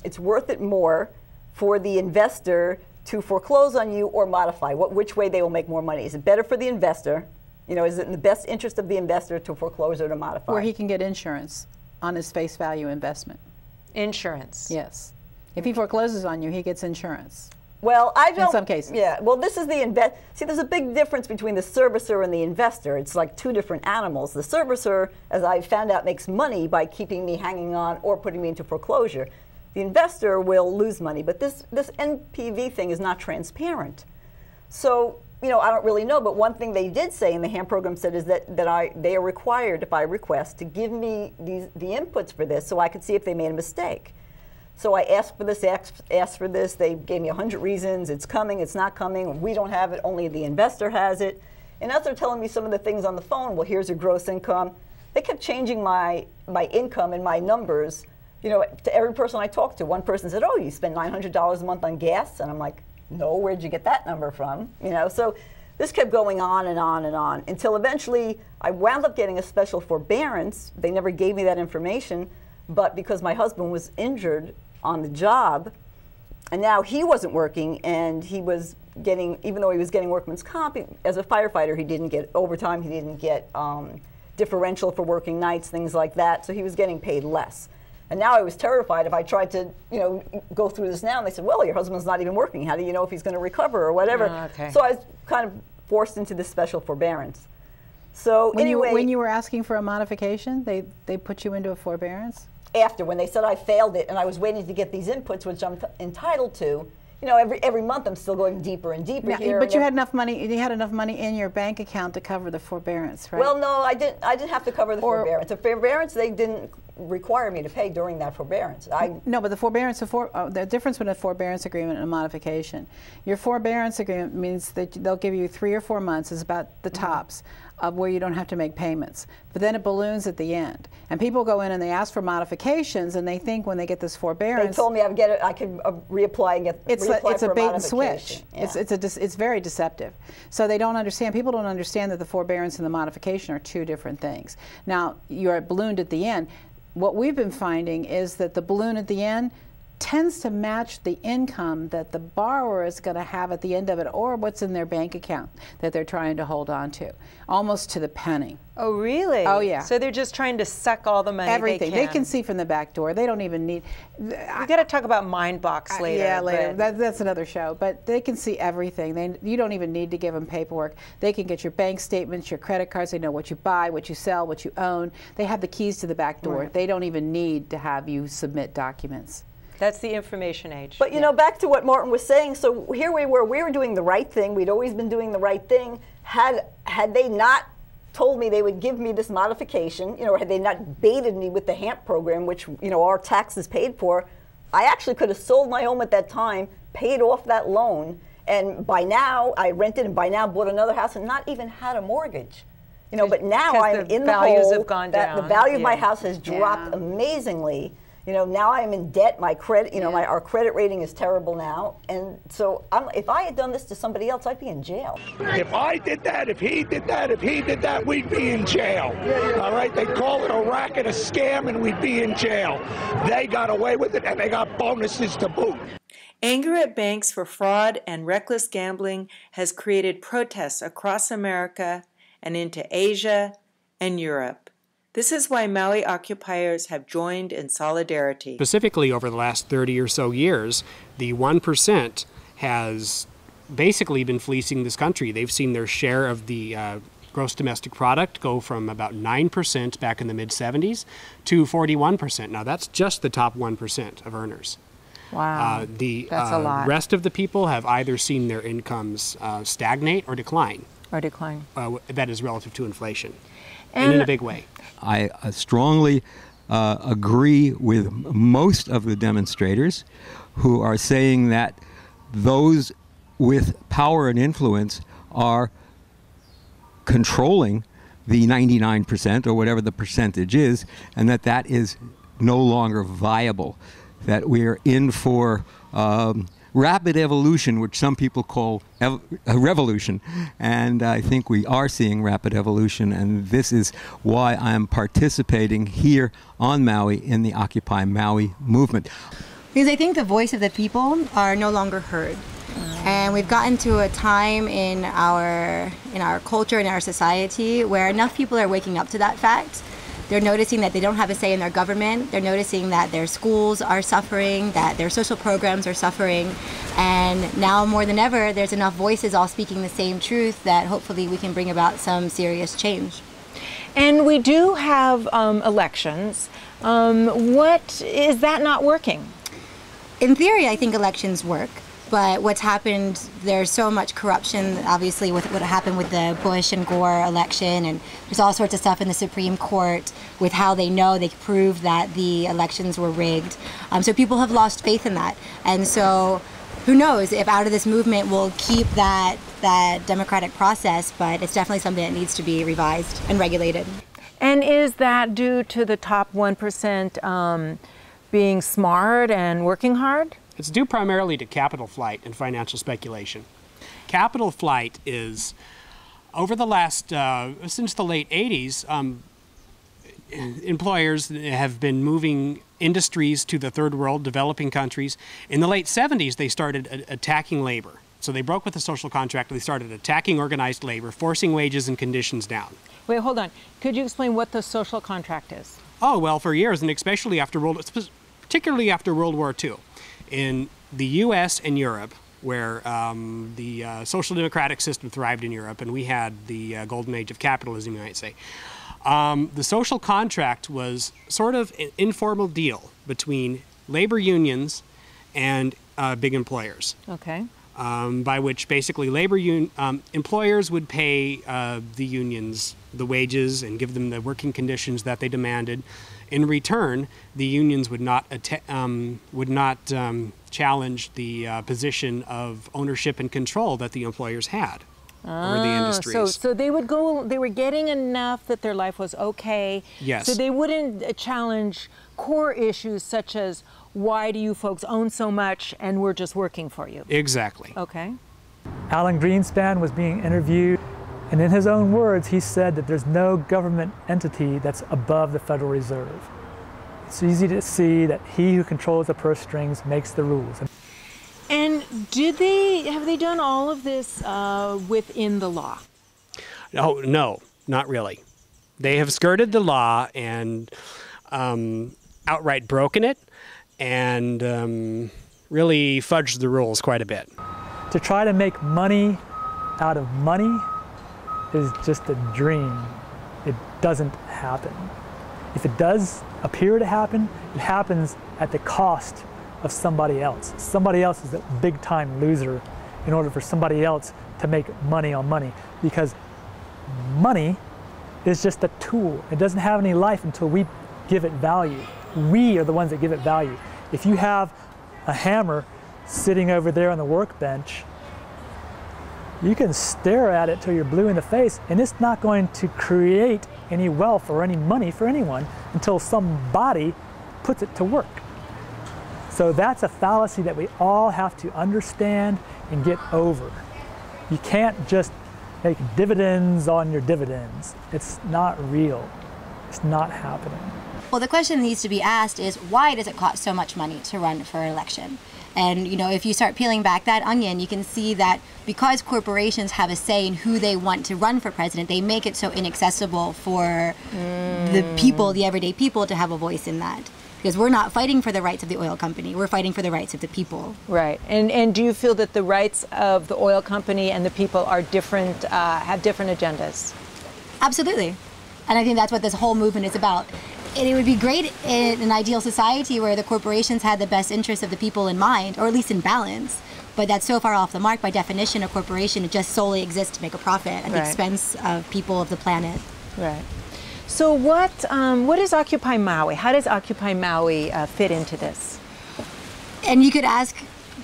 it's worth it more for the investor to foreclose on you or modify, which way they will make more money. Is it better for the investor? You know, is it in the best interest of the investor to foreclose or to modify? Where he can get insurance on his face value investment. Insurance. Yes. If he forecloses on you, he gets insurance. Well, I don't. In some cases. Yeah. Well, this is the See, there's a big difference between the servicer and the investor. It's like two different animals. The servicer, as I found out, makes money by keeping me hanging on or putting me into foreclosure. The investor will lose money, but this NPV thing is not transparent. So, you know, I don't really know, but one thing they did say in the HAMP program said is that they are required, if I request, to give me the inputs for this so I could see if they made a mistake. So I asked for this, asked for this, they gave me 100 reasons, it's coming, it's not coming, we don't have it, only the investor has it. And as they're telling me some of the things on the phone, well, here's your gross income, they kept changing my income and my numbers, you know, to every person I talked to. One person said, oh, you spend $900 a month on gas? And I'm like, no, where'd you get that number from? You know, so this kept going on and on and on until eventually I wound up getting a special forbearance. They never gave me that information, but because my husband was injured on the job, and now he wasn't working, and he was getting, even though he was getting workman's comp, as a firefighter, he didn't get overtime, he didn't get differential for working nights, things like that, so he was getting paid less. And now I was terrified if I tried to, you know, go through this now, and they said, well, your husband's not even working. How do you know if he's going to recover or whatever? Oh, okay. So I was kind of forced into this special forbearance. So when anyway, when you were asking for a modification, they put you into a forbearance? After, when they said I failed it and I was waiting to get these inputs, which I'm entitled to, you know, every month I'm still going deeper and deeper here. But you had enough money. You had enough money in your bank account to cover the forbearance, right? Well, no, I didn't have to cover the forbearance. The forbearance, they didn't require me to pay during that forbearance. No, but the forbearance, the difference between a forbearance agreement and a modification. Your forbearance agreement means that they'll give you 3 or 4 months, is about the tops, of where you don't have to make payments. But then it balloons at the end. And people go in and they ask for modifications, and they think when they get this forbearance. They told me I could reapply and get it's a bait and switch. Yeah. It's very deceptive. So they don't understand. People don't understand that the forbearance and the modification are two different things. Now, you're ballooned at the end. What we've been finding is that the balloon at the end tends to match the income that the borrower is going to have at the end of it, or what's in their bank account that they're trying to hold on to, almost to the penny. Oh, really? Oh, yeah. So they're just trying to suck all the money Everything. they can. They can see from the back door. They don't even need. We got to talk about Mindbox later. Yeah, later. That's another show. But they can see everything. You don't even need to give them paperwork. They can get your bank statements, your credit cards. They know what you buy, what you sell, what you own. They have the keys to the back door. Right. They don't even need to have you submit documents. That's the information age. But you know, back to what Martin was saying, so here we were doing the right thing. We'd always been doing the right thing. Had they not told me they would give me this modification, you know, or had they not baited me with the HAMP program, which, you know, our taxes paid for, I actually could have sold my home at that time, paid off that loan, and by now I rented, and by now bought another house and not even had a mortgage. You know, but now I'm in the hole. Values have gone down. The value of my house has dropped amazingly. You know, now I'm in debt. My credit, you know, our credit rating is terrible now, and so if I had done this to somebody else, I'd be in jail. If I did that, if he did that, if he did that, we'd be in jail. All right, they'd call it a racket, a scam, and we'd be in jail. They got away with it, and they got bonuses to boot. Anger at banks for fraud and reckless gambling has created protests across America and into Asia and Europe. This is why Maui occupiers have joined in solidarity. Specifically, over the last 30 or so years, the 1% has basically been fleecing this country. They've seen their share of the gross domestic product go from about 9% back in the mid-'70s to 41%. Now, that's just the top 1% of earners. Wow, the that's a lot. Rest of the people have either seen their incomes stagnate or decline. That is relative to inflation, and in a big way. I strongly agree with most of the demonstrators who are saying that those with power and influence are controlling the 99% or whatever the percentage is, and that is no longer viable, that we're in for rapid evolution, which some people call a revolution, and I think we are seeing rapid evolution, and this is why I'm participating here on Maui in the Occupy Maui movement. Because I think the voice of the people are no longer heard. And we've gotten to a time in our culture, in our society, where enough people are waking up to that fact. They're noticing that they don't have a say in their government. They're noticing that their schools are suffering, that their social programs are suffering. And now more than ever, there's enough voices all speaking the same truth that hopefully we can bring about some serious change. And we do have elections. What is that not working? In theory, I think elections work. But what's happened, there's so much corruption, obviously, with what happened with the Bush and Gore election, and there's all sorts of stuff in the Supreme Court with how they know they prove that the elections were rigged. So people have lost faith in that. And so who knows if out of this movement we'll keep that democratic process, but it's definitely something that needs to be revised and regulated. And is that due to the top 1% being smart and working hard? It's due primarily to capital flight and financial speculation. Capital flight is, over the last, since the late 80s, employers have been moving industries to the third world, developing countries. In the late 70s, they started attacking labor. So they broke with the social contract, they started attacking organized labor, forcing wages and conditions down. Wait, hold on. Could you explain what the social contract is? Oh, well, for years, and especially particularly after World War II. In the U.S. and Europe, where the social democratic system thrived in Europe, and we had the golden age of capitalism, you might say, the social contract was sort of an informal deal between labor unions and big employers. Okay. By which basically employers would pay the unions the wages and give them the working conditions that they demanded. In return, the unions would not challenge the position of ownership and control that the employers had over the industries. So they were getting enough that their life was okay. Yes. So they wouldn't challenge core issues such as, why do you folks own so much and we're just working for you? Exactly. Okay. Alan Greenspan was being interviewed, and in his own words, he said that there's no government entity that's above the Federal Reserve. It's easy to see that he who controls the purse strings makes the rules. And have they done all of this within the law? No, not really. They have skirted the law and outright broken it, and really fudged the rules quite a bit. To try to make money out of money is just a dream. It doesn't happen. If it does appear to happen, it happens at the cost of somebody else. Somebody else is a big-time loser in order for somebody else to make money on money, because money is just a tool. It doesn't have any life until we give it value. We are the ones that give it value. If you have a hammer sitting over there on the workbench, you can stare at it till you're blue in the face, and it's not going to create any wealth or any money for anyone until somebody puts it to work. So that's a fallacy that we all have to understand and get over. You can't just make dividends on your dividends. It's not real. It's not happening. Well, the question that needs to be asked is, why does it cost so much money to run for election? And if you start peeling back that onion, you can see that because corporations have a say in who they want to run for president, they make it so inaccessible for the people, the everyday people, to have a voice in that. Because we're not fighting for the rights of the oil company, we're fighting for the rights of the people. Right. And do you feel that the rights of the oil company and the people are different, have different agendas? Absolutely. And I think that's what this whole movement is about. And it would be great in an ideal society where the corporations had the best interests of the people in mind, or at least in balance. But that's so far off the mark. By definition, a corporation just solely exists to make a profit at the expense of people of the planet. Right. So what is Occupy Maui? How does Occupy Maui fit into this? And you could ask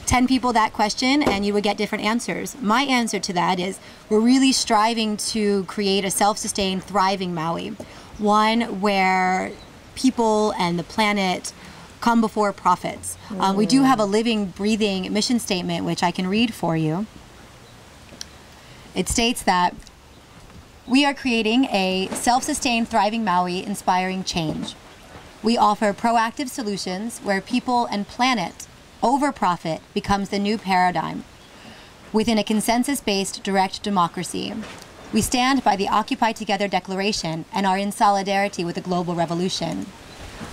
10 people that question and you would get different answers. My answer to that is we're really striving to create a self-sustained, thriving Maui. One where people and the planet come before profits. We do have a living, breathing mission statement, which I can read for you. It states that we are creating a self-sustained, thriving Maui, inspiring change. We offer proactive solutions where people and planet over profit becomes the new paradigm. within a consensus-based direct democracy. We stand by the Occupy Together Declaration and are in solidarity with the global revolution.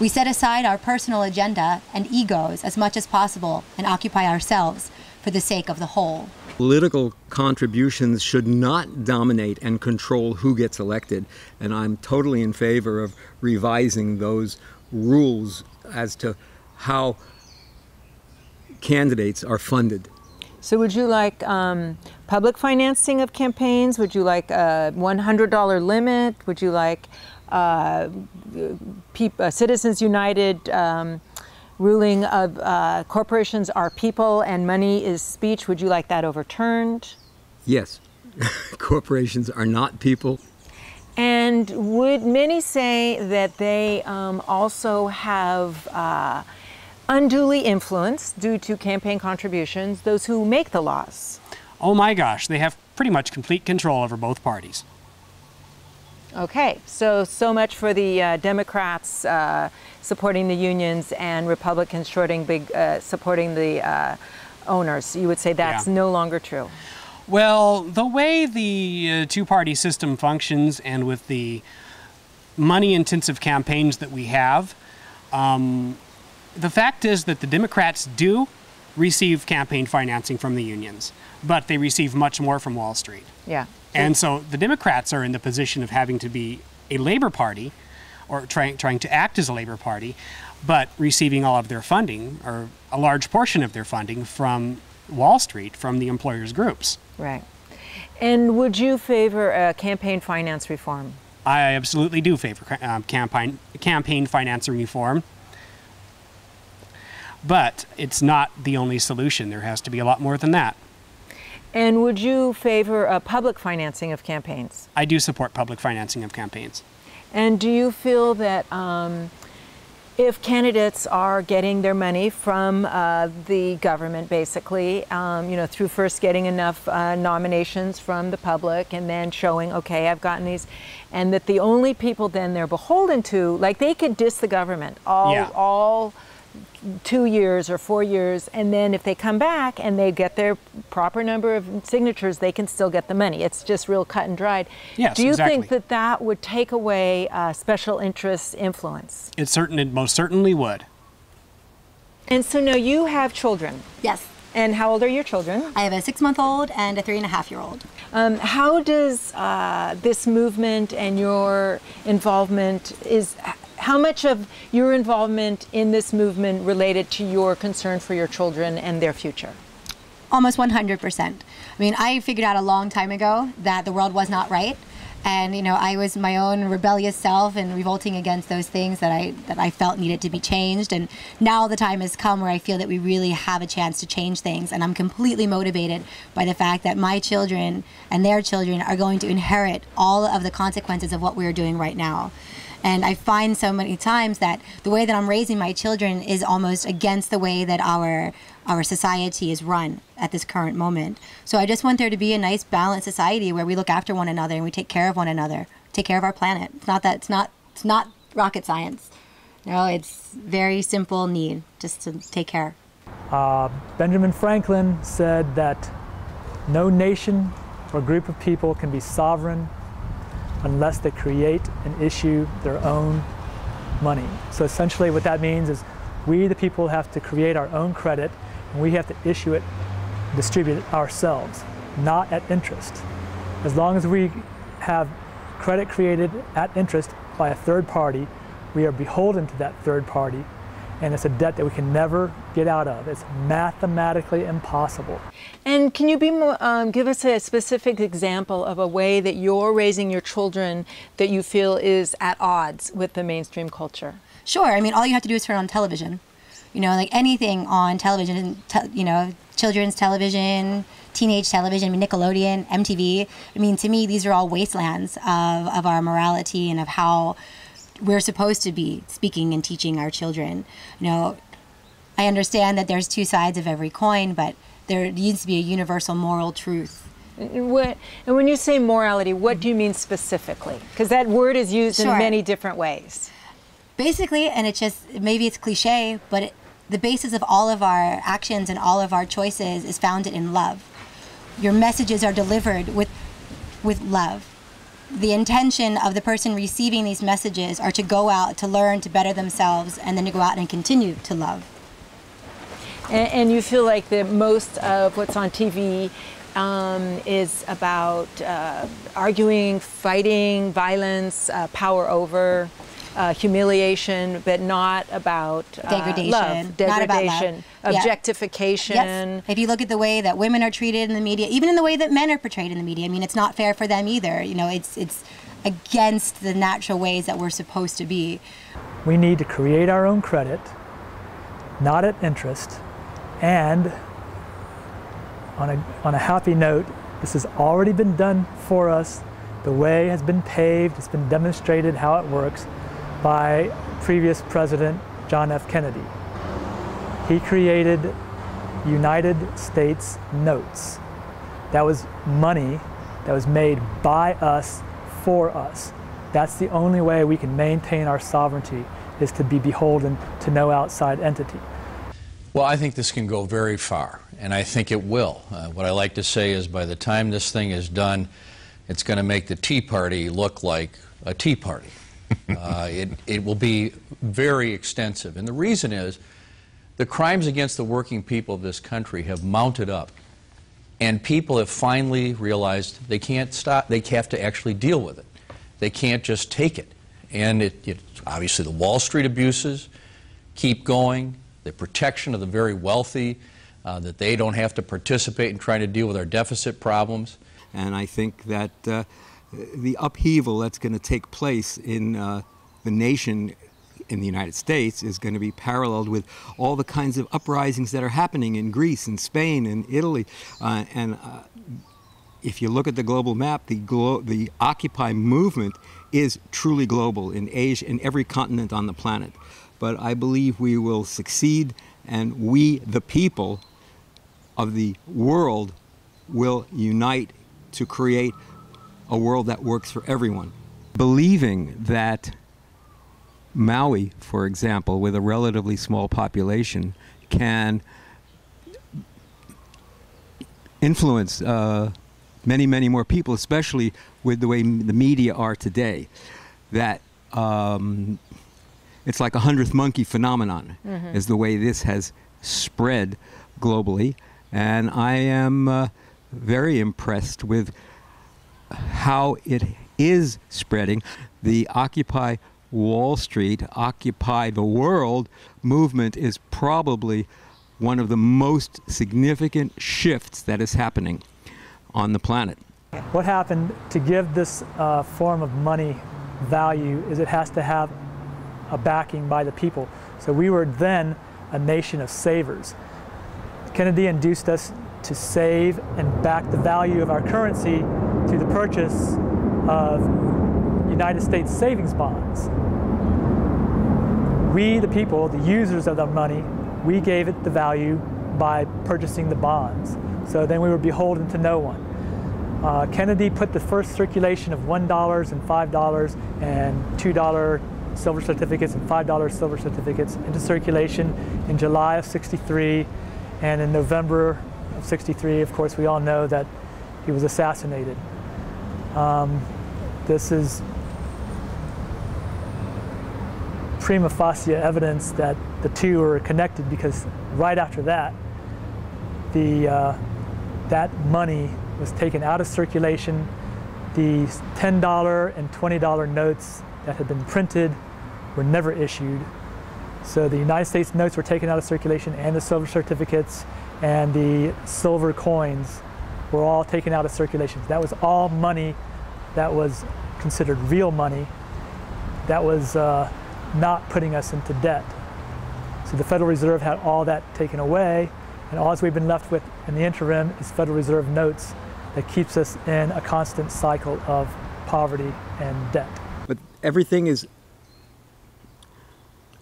We set aside our personal agenda and egos as much as possible and occupy ourselves for the sake of the whole. Political contributions should not dominate and control who gets elected, and I'm totally in favor of revising those rules as to how candidates are funded. So would you like public financing of campaigns? Would you like a $100 limit? Would you like Citizens United ruling of corporations are people and money is speech? Would you like that overturned? Yes. Corporations are not people. And would many say that they also have unduly influenced due to campaign contributions those who make the laws? Oh my gosh, they have pretty much complete control over both parties. Okay, so much for the Democrats supporting the unions and Republicans supporting the owners. You would say that's no longer true? Well, the way the two-party system functions and with the money-intensive campaigns that we have, the fact is that the Democrats do receive campaign financing from the unions, but they receive much more from Wall Street. Yeah. And so the Democrats are in the position of having to be a labor party or trying to act as a labor party, but receiving all of their funding or a large portion of their funding from Wall Street, from the employers' groups. Right. And would you favor a campaign finance reform? I absolutely do favor campaign financing reform. But it's not the only solution. There has to be a lot more than that. And would you favor public financing of campaigns? I do support public financing of campaigns. And do you feel that if candidates are getting their money from the government, basically, through first getting enough nominations from the public and then showing, okay, I've gotten these, and that the only people then they're beholden to, like they could diss the government all 2 years or 4 years, and then if they come back and they get their proper number of signatures, they can still get the money. It's just real cut and dried. Yes, do you exactly. think that that would take away special interest influence? It most certainly would. And so now you have children. Yes. And how old are your children? I have a 6-month-old and a 3.5-year-old. How does this movement and your involvement how much of your involvement in this movement related to your concern for your children and their future? Almost 100%. I mean, I figured out a long time ago that the world was not right. And, I was my own rebellious self and revolting against those things that I felt needed to be changed. And now the time has come where I feel that we really have a chance to change things. And I'm completely motivated by the fact that my children and their children are going to inherit all of the consequences of what we're doing right now. And I find so many times that the way that I'm raising my children is almost against the way that our society is run at this current moment. So I just want there to be a nice balanced society where we look after one another and we take care of one another, take care of our planet. It's not rocket science. It's very simple need just to take care. Benjamin Franklin said that no nation or group of people can be sovereign unless they create and issue their own money. So essentially what that means is we, the people, have to create our own credit, and we have to issue it, distribute it ourselves, not at interest. As long as we have credit created at interest by a third party, we are beholden to that third party, and it's a debt that we can never get out of. It's mathematically impossible. And can you give us a specific example of a way that you're raising your children that you feel is at odds with the mainstream culture? Sure. I mean, all you have to do is turn on television. Like anything on television, children's television, teenage television, Nickelodeon, MTV. I mean, to me, these are all wastelands of our morality and of how we're supposed to be speaking and teaching our children. I understand that there's two sides of every coin, but there needs to be a universal moral truth. And when you say morality, what do you mean specifically? Because that word is used in many different ways. Basically, and maybe it's cliche, but the basis of all of our actions and all of our choices is founded in love. your messages are delivered with love. The intention of the person receiving these messages are to go out, to learn, to better themselves, and then to go out and continue to love. And you feel like that most of what's on TV is about arguing, fighting, violence, power over, humiliation, but not about degradation, love, not about love. Objectification. Yes. If you look at the way that women are treated in the media, even in the way that men are portrayed in the media, I mean, it's not fair for them either. You know, it's against the natural ways that we're supposed to be. We need to create our own credit, not at interest, and on a happy note, this has already been done for us. The way has been paved, it's been demonstrated how it works by previous President John F. Kennedy. He created United States notes. That was money that was made by us, for us. That's the only way we can maintain our sovereignty, is to be beholden to no outside entity. Well, I think this can go very far, and I think it will. What I like to say is by the time this thing is done, it's going to make the Tea Party look like a tea party. It will be very extensive. And the reason is the crimes against the working people of this country have mounted up. And people have finally realized they can't stop. They have to actually deal with it. They can't just take it. And obviously the Wall Street abuses keep going, the protection of the very wealthy, that they don't have to participate in trying to deal with our deficit problems. And I think that the upheaval that's going to take place in the nation in the United States is going to be paralleled with all the kinds of uprisings that are happening in Greece and Spain and Italy. If you look at the global map, the Occupy movement is truly global in Asia, in every continent on the planet. But I believe we will succeed, and we, the people of the world, will unite to create a world that works for everyone. Believing that Maui, for example, with a relatively small population, can influence many, many more people, especially with the way the media are today, that it's like a 100th monkey phenomenon, is the way this has spread globally. And I am very impressed with how it is spreading. The Occupy Wall Street, Occupy the World movement is probably one of the most significant shifts that is happening on the planet. What happened to give this form of money value is it has to have a backing by the people. So we were then a nation of savers. Kennedy induced us to save and back the value of our currency through the purchase of United States savings bonds. We, the people, the users of the money, we gave it the value by purchasing the bonds. So then we were beholden to no one. Kennedy put the first circulation of $1 and $5 and $2 silver certificates and $5 silver certificates into circulation in July of '63, and in November of '63, of course, we all know that he was assassinated. This is prima facie evidence that the two are connected, because right after that, that money was taken out of circulation. The $10 and $20 notes that had been printed were never issued. So the United States notes were taken out of circulation, and the silver certificates and the silver coins were all taken out of circulation. That was all money that was considered real money, that was not putting us into debt. So the Federal Reserve had all that taken away, and all we've been left with in the interim is Federal Reserve notes that keeps us in a constant cycle of poverty and debt. But everything is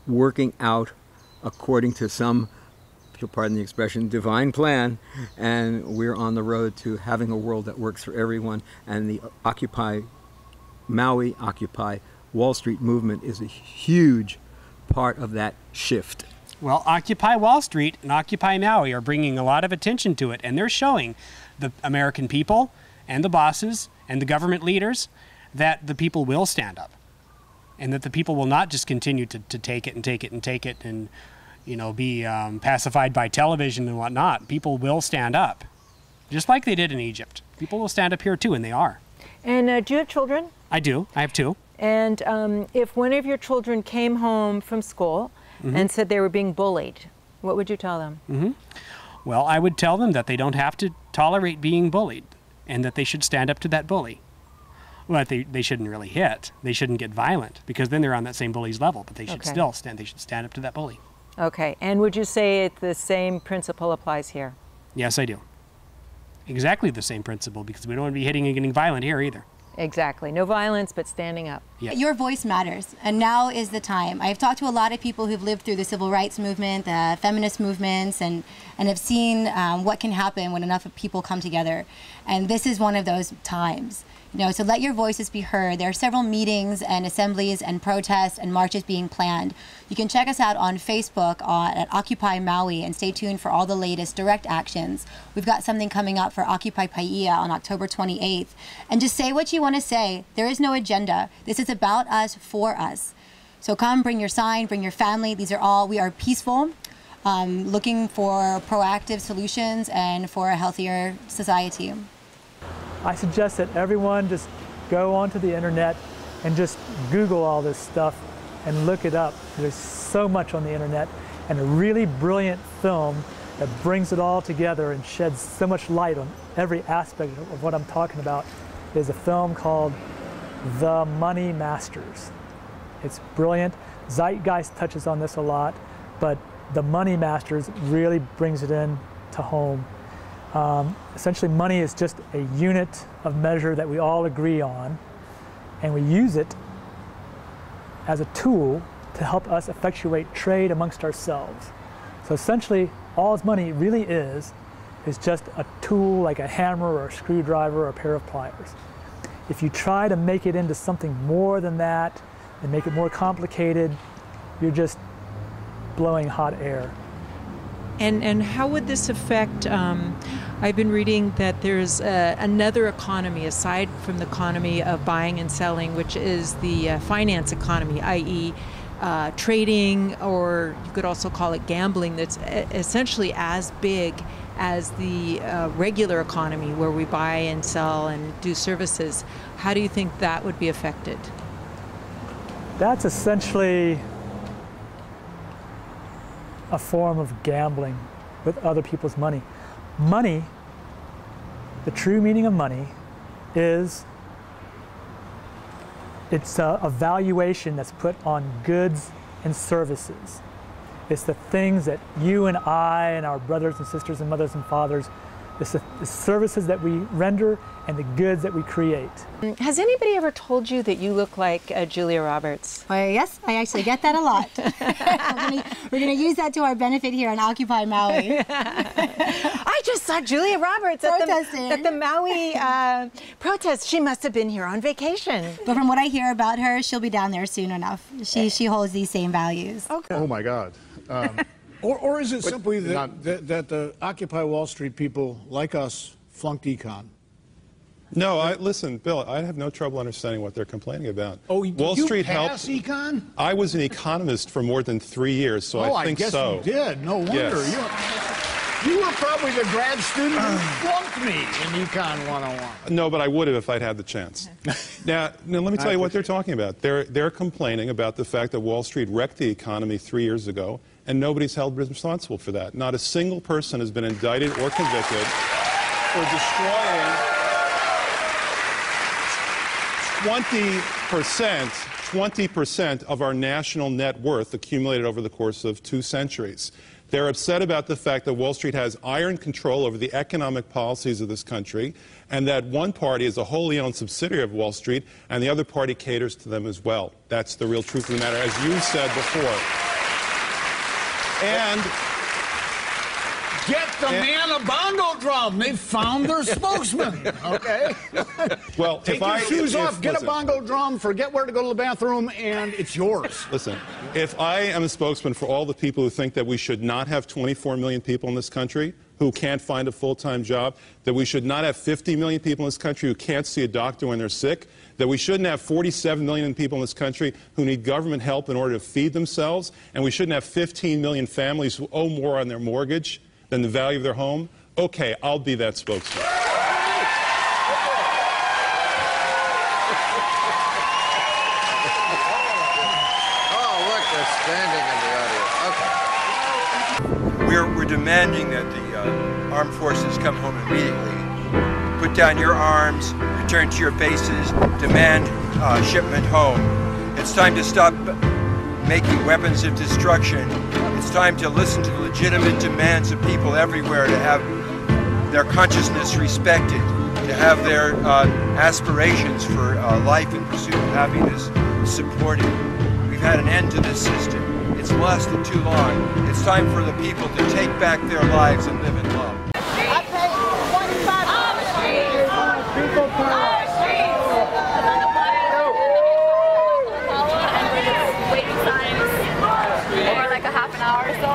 working out according to some, if you'll pardon the expression, divine plan, and we're on the road to having a world that works for everyone. And the Occupy Maui, Occupy Wall Street movement is a huge part of that shift. Well, Occupy Wall Street and Occupy Maui are bringing a lot of attention to it, and they're showing the American people and the bosses and the government leaders that the people will stand up, and that the people will not just continue to take it and take it and take it and, you know, be pacified by television and whatnot. People will stand up, just like they did in Egypt. People will stand up here too, and they are. And do you have children? I do. I have 2. And if one of your children came home from school and said they were being bullied, what would you tell them? Well, I would tell them that they don't have to tolerate being bullied, and that they should stand up to that bully. Well, they shouldn't really hit. They shouldn't get violent, because then they're on that same bully's level, but they should still stand up to that bully. Okay, and would you say the same principle applies here? Yes, I do. Exactly the same principle, because we don't want to be hitting and getting violent here either. Exactly. No violence, but standing up. Yeah. Your voice matters, and now is the time. I've talked to a lot of people who've lived through the civil rights movement, the feminist movements, and have seen what can happen when enough people come together. And this is one of those times. You know, so let your voices be heard. There are several meetings and assemblies and protests and marches being planned. You can check us out on Facebook at Occupy Maui, and stay tuned for all the latest direct actions. We've got something coming up for Occupy Paia on October 28th. And just say what you want to say. There is no agenda. This is about us, for us. So come, bring your sign, bring your family. We are peaceful, looking for proactive solutions and for a healthier society. I suggest that everyone just go onto the internet and just Google all this stuff and look it up. There's so much on the internet, and a really brilliant film that brings it all together and sheds so much light on every aspect of what I'm talking about is a film called The Money Masters. It's brilliant. Zeitgeist touches on this a lot, but The Money Masters really brings it in to home. Essentially, money is just a unit of measure that we all agree on, and we use it as a tool to help us effectuate trade amongst ourselves. So essentially, all money really is just a tool like a hammer or a screwdriver or a pair of pliers. If you try to make it into something more than that and make it more complicated, you're just blowing hot air. And how would this affect, I've been reading that there's another economy aside from the economy of buying and selling, which is the finance economy, i.e. Trading, or you could also call it gambling, that's essentially as big as the regular economy where we buy and sell and do services. How do you think that would be affected? That's essentially a form of gambling with other people's money. Money, the true meaning of money, is it's a valuation that's put on goods and services. It's the things that you and I and our brothers and sisters and mothers and fathers, it's the services that we render and the goods that we create. Has anybody ever told you that you look like Julia Roberts? Yes, I actually get that a lot. We're going to use that to our benefit here on Occupy Maui. I just saw Julia Roberts at the Maui protest. She must have been here on vacation. But from what I hear about her, she'll be down there soon enough. She holds these same values. Okay. Oh my God. Or is it simply that the Occupy Wall Street people, like us, flunked econ? No, listen, Bill, I have no trouble understanding what they're complaining about. Oh, Wall Street pass helped. econ? I was an economist for more than 3 years, so I think so. Oh, I guess you did. No wonder. Yes. You were probably the grad student who flunked me in Econ 101. No, but I would have if I'd had the chance. Now, let me tell you what they're talking about. They're complaining about the fact that Wall Street wrecked the economy 3 years ago, and nobody's held responsible for that. Not a single person has been indicted or convicted for destroying 20% of our national net worth accumulated over the course of 2 centuries. They're upset about the fact that Wall Street has iron control over the economic policies of this country, and that one party is a wholly owned subsidiary of Wall Street, and the other party caters to them as well. That's the real truth of the matter, as you said before. And Get the man a bongo drum. They found their spokesman. Okay? Well, Take your shoes off, get a bongo drum, forget where to go to the bathroom, and it's yours. Listen, if I am a spokesman for all the people who think that we should not have 24 million people in this country who can't find a full-time job, that we should not have 50 million people in this country who can't see a doctor when they're sick, that we shouldn't have 47 million people in this country who need government help in order to feed themselves, and we shouldn't have 15 million families who owe more on their mortgage than the value of their home, okay, I'll be that spokesman. Oh, look, they're standing in the audience. Okay. We're demanding that the armed forces come home immediately. Put down your arms, return to your bases, demand shipment home. It's time to stop making weapons of destruction. It's time to listen to the legitimate demands of people everywhere to have their consciousness respected, to have their aspirations for life and pursuit of happiness supported. We've had an end to this system. It's lasted too long. It's time for the people to take back their lives and live in love. I pay 25 on the street. People on the street. And we're just waiting signs for like a half an hour or so.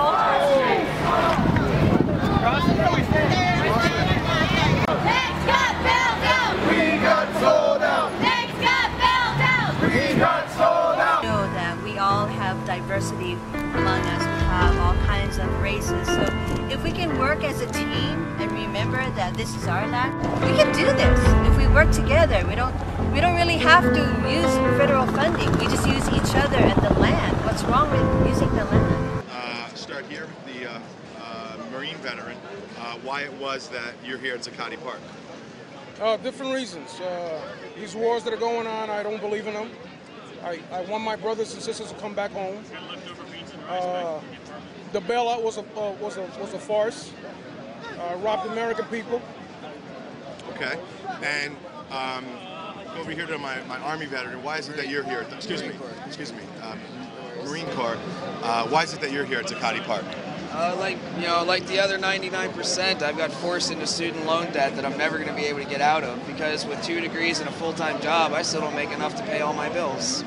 Next got bailed out. We got sold out. Next got bailed out. We got sold out. Know that we all have diversity among us. We have all kinds of races. So if we can work as a team and remember that this is our land, we can do this. If we work together, we don't really have to use federal funding. We just use each other and the land. What's wrong with using the land? Start here, the Marine veteran, why it was that you're here at Zuccotti Park. Different reasons. These wars that are going on, I don't believe in them. I want my brothers and sisters to come back home. The bailout was a farce. Robbed American people. Okay, and over here to my Army veteran. Why is it that you're here? Excuse me, Marine Corps. Why is it that you're here at Zuccotti Park? Like the other 99%, I've got forced into student loan debt that I'm never going to be able to get out of because with 2 degrees and a full-time job, I still don't make enough to pay all my bills.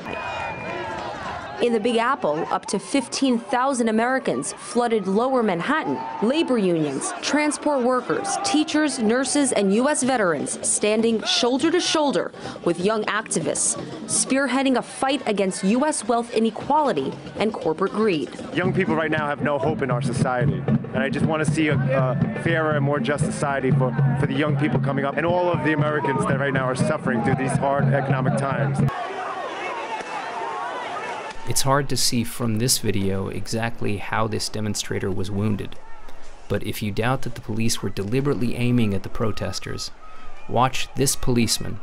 In the Big Apple, up to 15,000 Americans flooded lower Manhattan. Labor unions, transport workers, teachers, nurses, and U.S. veterans standing shoulder to shoulder with young activists, spearheading a fight against U.S. wealth inequality and corporate greed. Young people right now have no hope in our society, and I just want to see a fairer and more just society for the young people coming up and all of the Americans that right now are suffering through these hard economic times. It's hard to see from this video exactly how this demonstrator was wounded, but if you doubt that the police were deliberately aiming at the protesters, watch this policeman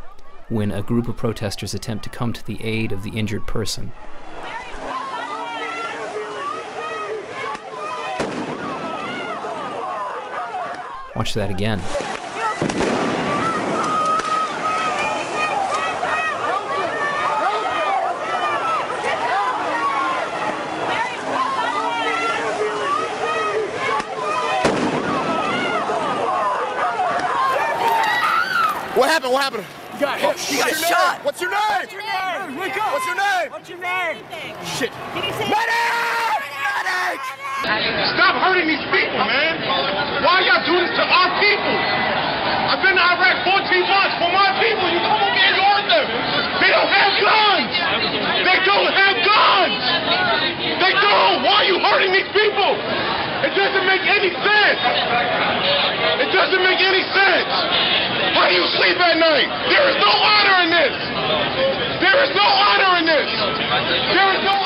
when a group of protesters attempt to come to the aid of the injured person. Watch that again. What happened? You got hit. You got shot. What's your name? What's your name? Wake up. What's your name? What's your name? Shit. Can you say Medic! Stop hurting these people, man. Why y'all do this to our people? I've been to Iraq 14 months. For my people, you come over here and hurt them. They don't have guns. They don't have guns. They don't. Why are you hurting these people? It doesn't make any sense. It doesn't make any sense. How do you sleep at night? There is no honor in this. There is no honor in this. There is no